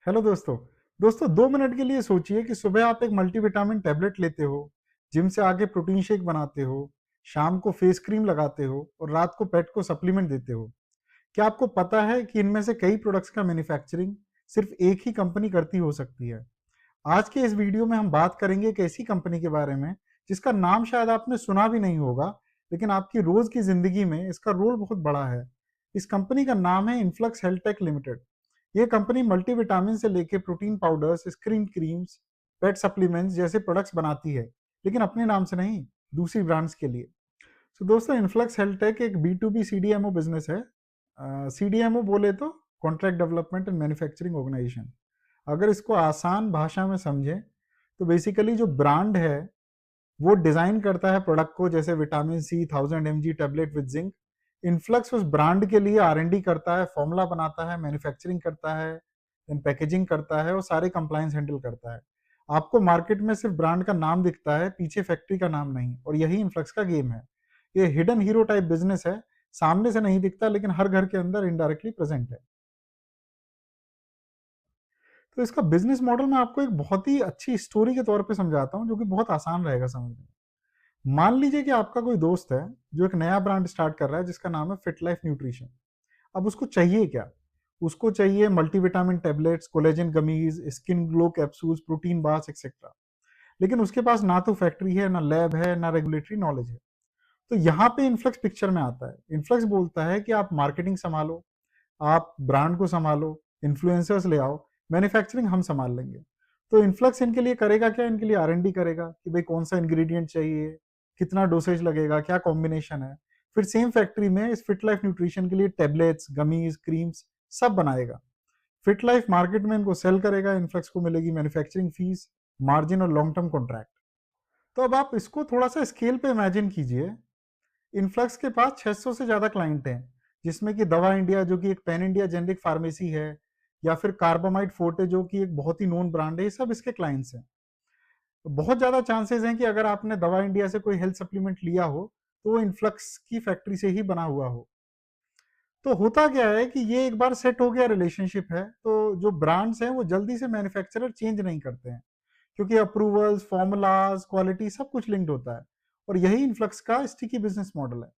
Hello दोस्तों। 2 minute के लिए सोचिए कि सुबह आप एक मल्टीविटामिन टैबलेट लेते हो, जिम से आके प्रोटीन शेक बनाते हो, शाम को फेस क्रीम लगाते हो और रात को पेट को सप्लीमेंट देते हो। क्या आपको पता है कि इनमें से कई प्रोडक्ट्स का मैन्युफैक्चरिंग सिर्फ एक ही कंपनी करती हो सकती है? आज के इस वीडियो में हम बात करेंगे एक ऐसी कंपनी के बारे में जिसका नाम शायद आपने सुना भी नहीं होगा, लेकिन आपकी रोज की जिंदगी में इसका रोल बहुत बड़ा है। इस कंपनी का नाम है इन्फ्लक्स हेल्थ टेक लिमिटेड। ये कंपनी मल्टीविटामिन से लेके प्रोटीन पाउडर्स, स्किन क्रीम्स, पेट सप्लीमेंट्स जैसे प्रोडक्ट्स बनाती है, लेकिन अपने नाम से नहीं, दूसरी ब्रांड्स के लिए। तो दोस्तों, इन्फ्लक्स हेल्थ टेक एक B to B CDMO business है। सीडीएमओ बोले तो contract development and manufacturing organisation. अगर इसको आसान भाषा में समझें तो बेसिकली जो ब्रांड है वो डिजाइन करता है प्रोडक्ट को, जैसे vitamin C 1000 mg tablet with zinc. Influx उस ब्रांड के लिए R&D करता है, फॉर्मूला बनाता है, मैन्युफैक्चरिंग करता है, देन पैकेजिंग करता है और सारे कंप्लायंस हैंडल करता है। आपको मार्केट में सिर्फ ब्रांड का नाम दिखता है, पीछे फैक्ट्री का नाम नहीं, और यही इन्फ्लक्स का गेम है। ये हिडन हीरो टाइप बिजनेस है, सामने से नहीं दिखता लेकिन हर घर के अंदर इनडायरेक्टली प्रेजेंट है। तो इसका बिजनेस मॉडल मैं आपको एक बहुत ही अच्छी स्टोरी के तौर पे समझाता हूँ, जो कि बहुत आसान रहेगा समझने में। मान लीजिए कि आपका कोई दोस्त है जो एक नया ब्रांड स्टार्ट कर रहा है जिसका नाम है फिट लाइफ न्यूट्रिशन। अब उसको चाहिए क्या? उसको चाहिए multivitamin tablets, collagen gummies, skin glow capsules, protein bars etcetera. लेकिन उसके पास ना तो फैक्ट्री है, ना लैब है, ना रेगुलेटरी नॉलेज है। तो यहाँ पे इन्फ्लक्स पिक्चर में आता है। इन्फ्लक्स बोलता है कि आप मार्केटिंग संभालो, आप ब्रांड को संभालो, इन्फ्लुएंसर्स ले आओ, मैन्युफैक्चरिंग हम संभाल लेंगे। तो इन्फ्लक्स इनके लिए करेगा क्या? इनके लिए R&D करेगा कि भाई कौन सा इंग्रेडिएंट चाहिए, कितना डोसेज लगेगा, क्या कॉम्बिनेशन है। फिर सेम फैक्ट्री में इस फिट लाइफ न्यूट्रिशन के लिए टैबलेट्स, गमीज, क्रीम्स सब बनाएगा। फिट लाइफ मार्केट में इनको सेल करेगा, इन्फ्लक्स को मिलेगी मैन्युफैक्चरिंग फीस, मार्जिन और लॉन्ग टर्म कॉन्ट्रैक्ट। तो अब आप इसको थोड़ा सा स्केल पे इमेजिन कीजिए। इन्फ्लक्स के पास 600 से ज्यादा क्लाइंट हैं, जिसमें कि दवा इंडिया जो कि एक पैन इंडिया जेनरिक फार्मेसी है, या फिर कार्बामाइड फोर्टे जो कि एक बहुत ही नोन ब्रांड है, ये सब इसके क्लाइंट्स हैं। तो बहुत ज्यादा चांसेस हैं कि अगर आपने दवा इंडिया से कोई हेल्थ सप्लीमेंट लिया हो तो वो इन्फ्लक्स की फैक्ट्री से ही बना हुआ हो। तो होता क्या है कि ये एक बार सेट हो गया रिलेशनशिप है, तो जो ब्रांड्स हैं वो जल्दी से मैन्युफैक्चरर चेंज नहीं करते हैं, क्योंकि अप्रूवल्स, फॉर्मूलाज, क्वालिटी सब कुछ लिंक्ड होता है। और यही इन्फ्लक्स का स्टिकी बिजनेस मॉडल है।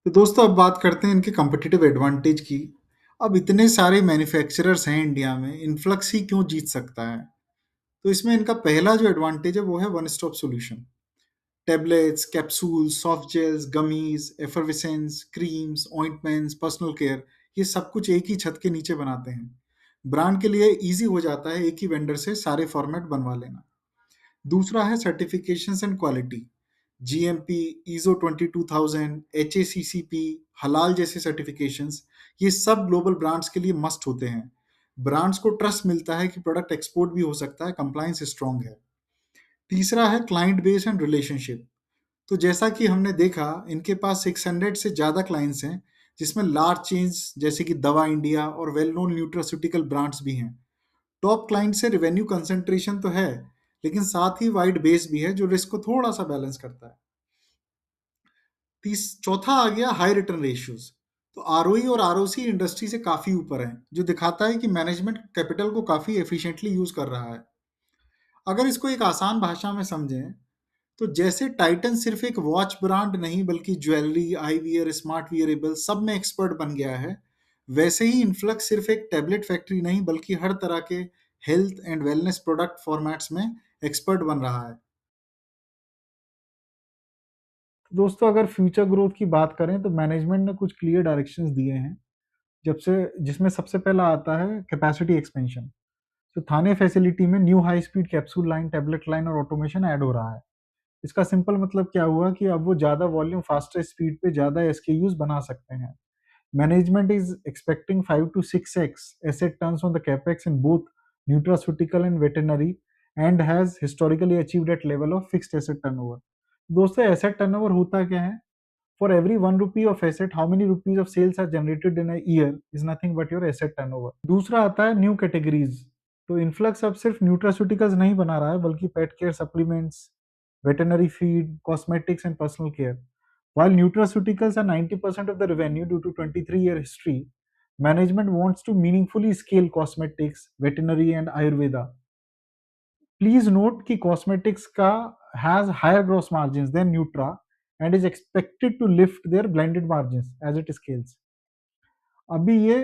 तो दोस्तों अब बात करते हैं इनके कम्पिटिटिव एडवांटेज की। अब इतने सारे मैन्युफैक्चरर्स हैं इंडिया में, इन्फ्लक्स ही क्यों जीत सकता है? तो इसमें इनका पहला जो एडवांटेज है वो है one stop solution. Tablets, capsules, soft gels, gummies, effervescence, creams, ointments, personal care, ये सब कुछ एक ही छत के नीचे बनाते हैं। ब्रांड के लिए इजी हो जाता है एक ही वेंडर से सारे फॉर्मेट बनवा लेना। दूसरा है certifications and quality. GMP, ISO 22000, HACCP, हलाल जैसे सर्टिफिकेशंस, ये सब ग्लोबल ब्रांड्स के लिए मस्ट होते हैं। ब्रांड्स को ट्रस्ट मिलता है कि प्रोडक्ट एक्सपोर्ट भी हो सकता है, कंप्लायंस स्ट्रांग है। तीसरा है क्लाइंट बेस एंड रिलेशनशिप। तो जैसा कि हमने देखा, इनके पास 600 से ज़्यादा क्लाइंट्स हैं, जिसमें लार्ज चेन्स जैसे कि दवा इंडिया और वेल नोन न्यूट्रास्यूटिकल ब्रांड्स भी हैं। टॉप क्लाइंट से रेवेन्यू कंसंट्रेशन तो है, लेकिन साथ ही वाइड बेस भी है जो रिस्क को थोड़ा सा बैलेंस करता है। चौथा आ गया हाई रिटर्न रेशियोज। तो आरओई और आरओसी इंडस्ट्री से काफी ऊपर है, जो दिखाता है कि मैनेजमेंट कैपिटल को काफी एफिशिएंटली यूज कर रहा है। अगर इसको एक आसान भाषा में समझें, तो जैसे टाइटन सिर्फ एक वॉच ब्रांड नहीं बल्कि ज्वेलरी, आईवियर, स्मार्ट वियरेबल सब में एक्सपर्ट बन गया है, वैसे ही इन्फ्लक्स सिर्फ एक टैबलेट फैक्ट्री नहीं बल्कि हर तरह के health and wellness product formats में एक्सपर्ट बन रहा है। तो दोस्तों, अगर फ्यूचर ग्रोथ की बात करें तो मैनेजमेंट ने कुछ क्लियर डायरेक्शंस दिए हैं, जब से जिसमें सबसे पहला आता है कैपेसिटी एक्सपेंशन। तो थाने फैसिलिटी में new high speed capsule line, tablet line और ऑटोमेशन ऐड हो रहा है। इसका सिंपल मतलब क्या हुआ कि अब वो ज़्यादा वॉल्यूम, फास्टर स्पीड पे ज़्यादा एसकेयूज बना सकते हैं। Management is expecting 5 to 6x asset turns on the capex in both nutraceutical and veterinary, and has historically achieved at level of fixed asset turnover। दोस्तों, एसेट टर्नओवर होता क्या है? For every 1 rupee of asset, how many rupees of sales are generated in a year is nothing but your asset turnover। दूसरा आता है new categories. तो influx अब सिर्फ न्यूट्रास्यूटिकल्स नहीं बना रहा है, बल्कि pet care supplements, veterinary feed, cosmetics, and personal care। While nutraceuticals are 90% of the revenue due to 23-year history, Management wants to meaningfully scale cosmetics, veterinary and Ayurveda. Please note कि cosmetics का has higher gross margins than Nutra and is expected to lift their blended margins as it scales. अभी ये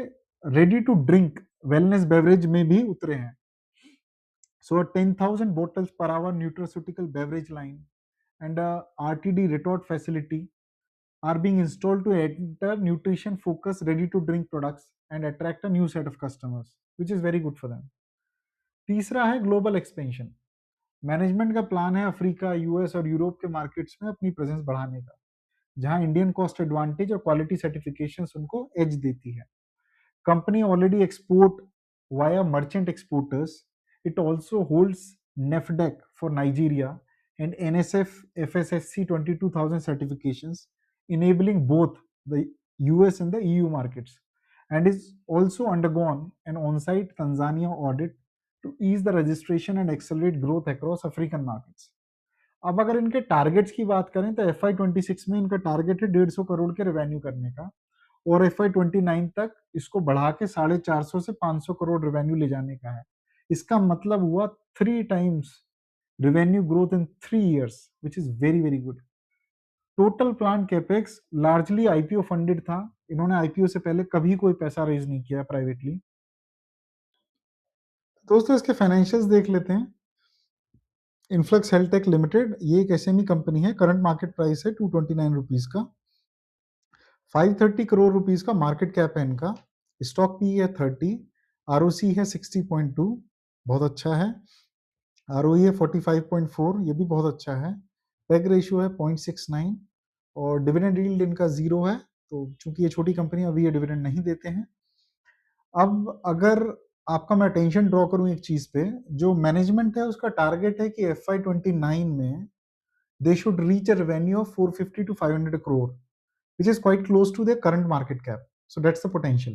ready to drink wellness beverage में भी उतरे हैं. So a 10,000 bottles per hour nutraceutical beverage line and a RTD retort facility are being installed to enter nutrition focused ready to drink products and attract a new set of customers, which is very good for them. तीसरा है global expansion. Management का plan है Africa, US और Europe के markets में अपनी presence बढ़ाने का, जहां इंडियन कॉस्ट एडवांटेज और क्वालिटी सर्टिफिकेशंस उनको एज देती है. Company already export via merchant exporters. It also holds NAFDAC for Nigeria and NSF FSSC 22000 certifications, enabling both the US and the EU markets, and is also undergone an on-site Tanzania audit to ease the registration and accelerate growth across African markets. अब अगर इनके targets की बात करें तो FY26 में इनका target है 150 करोड़ के रेवेन्यू करने का और FY29 तक इसको बढ़ा के 450 से 500 करोड़ रेवेन्यू ले जाने का है. इसका मतलब हुआ 3 times revenue growth in 3 years, which is very very good. Total plan capex largely IPO funded था. इन्होंने आईपीओ से पहले कभी कोई पैसा रेज नहीं किया प्राइवेटली. दोस्तों इसके फाइनेंशियल्स देख लेते हैं. इन्फ्लक्स हेल्थ टेक लिमिटेड ये एक एसएमई कंपनी है. करंट मार्केट प्राइस है 229 रुपीज का. 530 करोड़ रुपीस का मार्केट कैप है इनका. स्टॉक पी है 30. आरओसी है 60.2, बहुत अच्छा है. आरओई है 45.4, ये भी बहुत अच्छा है. पेग रेशियो है 0.69 और डिविडेंड यील्ड इनका 0 है. तो चूंकि ये छोटी कंपनी अभी ये डिविडेंड नहीं देते हैं. अब अगर आपका मैं अटेंशन ड्रॉ करूं एक चीज पे, जो मैनेजमेंट है उसका टारगेट है कि FY29 में they should reach a revenue of 450 to 500 crore, which is quite close to their current market cap. So that's the potential.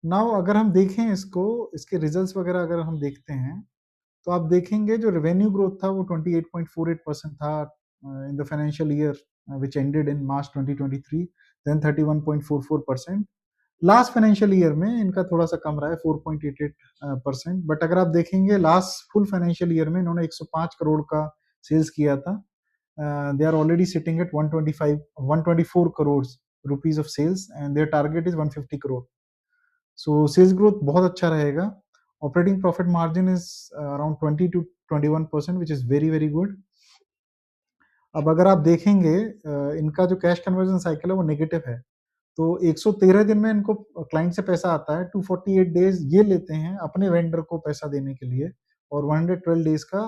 Now अगर हम देखें इसको, इसके रिजल्ट्स वगैरह अगर हम देखते हैं तो आप देखेंगे जो रेवेन्यू ग्रोथ था वो 28.48% था in the financial year which ended in March 2023, then 31.44%. Last financial year में इनका थोड़ा सा कम रहा है 4.88%. बट अगर आप देखेंगे लास्ट फुल फाइनेंशियल ईयर में इन्होंने 105 करोड़ का सेल्स किया था. They are already sitting at 124 crores rupees of sales and their target is 150 crore. So sales growth बहुत अच्छा रहेगा. Operating profit margin is around 20 to 21%, which is very very good. अब अगर आप देखेंगे इनका जो कैश कन्वर्जन साइकिल है वो नेगेटिव है. तो 113 दिन में इनको क्लाइंट से पैसा आता है. 248 डेज ये लेते हैं अपने वेंडर को पैसा देने के लिए और 112 डेज का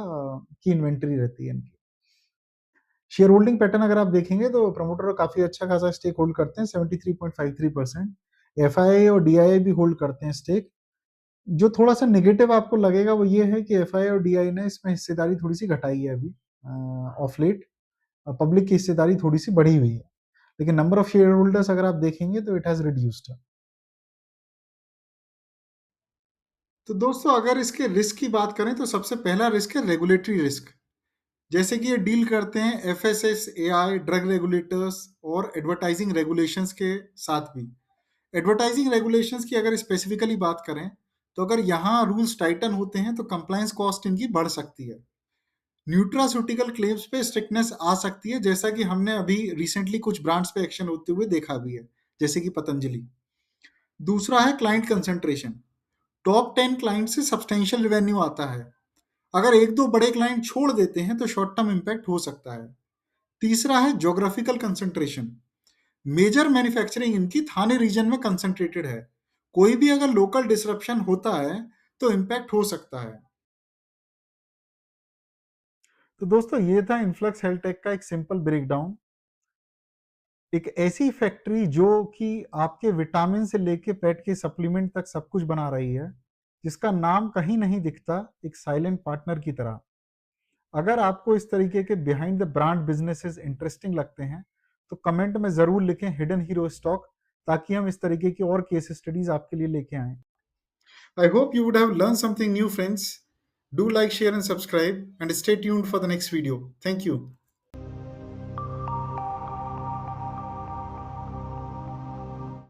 की इन्वेंट्री रहती है इनकी. शेयर होल्डिंग पैटर्न अगर आप देखेंगे तो प्रमोटर काफी अच्छा खासा स्टेक होल्ड करते हैं 73.53%. एफआईआई और डीआईआई भी होल्ड करते हैं स्टेक. जो थोड़ा सा नेगेटिव आपको लगेगा वो ये है कि एफआईआई और डीआई ने इसमें हिस्सेदारी थोड़ी सी घटाई है अभी ऑफ लेट. पब्लिक की हिस्सेदारी थोड़ी सी बढ़ी हुई है, लेकिन नंबर ऑफ शेयर होल्डर्स अगर आप देखेंगे तो इट हैज रिड्यूस्ड. तो दोस्तों अगर इसके रिस्क की बात करें तो सबसे पहला रिस्क है रेगुलेटरी रिस्क. जैसे कि ये डील करते हैं एफएसएसएआई, ड्रग रेगुलेटर्स और एडवर्टाइजिंग रेगुलेशंस के साथ भी. एडवर्टाइजिंग रेगुलेशंस की अगर स्पेसिफिकली बात करें तो अगर यहाँ रूल्स टाइटन होते हैं तो कंप्लायंस कॉस्ट इनकी बढ़ सकती है. न्यूट्रास्यूटिकल क्लेम्स पे स्ट्रिक्टनेस आ सकती है, जैसा कि हमने अभी रिसेंटली कुछ ब्रांड्स पे एक्शन होते हुए देखा भी है, जैसे कि पतंजलि. दूसरा है क्लाइंट कंसंट्रेशन. टॉप 10 क्लाइंट से सब्सटेंशियल रेवेन्यू आता है. अगर एक दो बड़े क्लाइंट छोड़ देते हैं तो शॉर्ट टर्म इम्पैक्ट हो सकता है. तीसरा है जोग्राफिकल कंसंट्रेशन. मेजर मैन्युफैक्चरिंग इनकी थाने रीजन में कंसंट्रेटेड है. कोई भी अगर लोकल डिसरप्शन होता है तो इम्पैक्ट हो सकता है. तो दोस्तों ये था इन्फ्लक्स हेल्थ टेक का एक सिंपल ब्रेकडाउन. एक ऐसी फैक्ट्री जो कि आपके विटामिन से लेके पेट के सप्लीमेंट तक सब कुछ बना रही है, जिसका नाम कहीं नहीं दिखता, एक साइलेंट पार्टनर की तरह. अगर आपको इस तरीके के behind the brand businesses interesting लगते हैं तो कमेंट में जरूर लिखें हिडन हीरो स्टॉक, ताकि हम इस तरीके की और केस स्टडीज आपके लिए लेके आएं. I hope you would have learned something new, friends. Do like, share, and subscribe, and stay tuned for the next video. Thank you.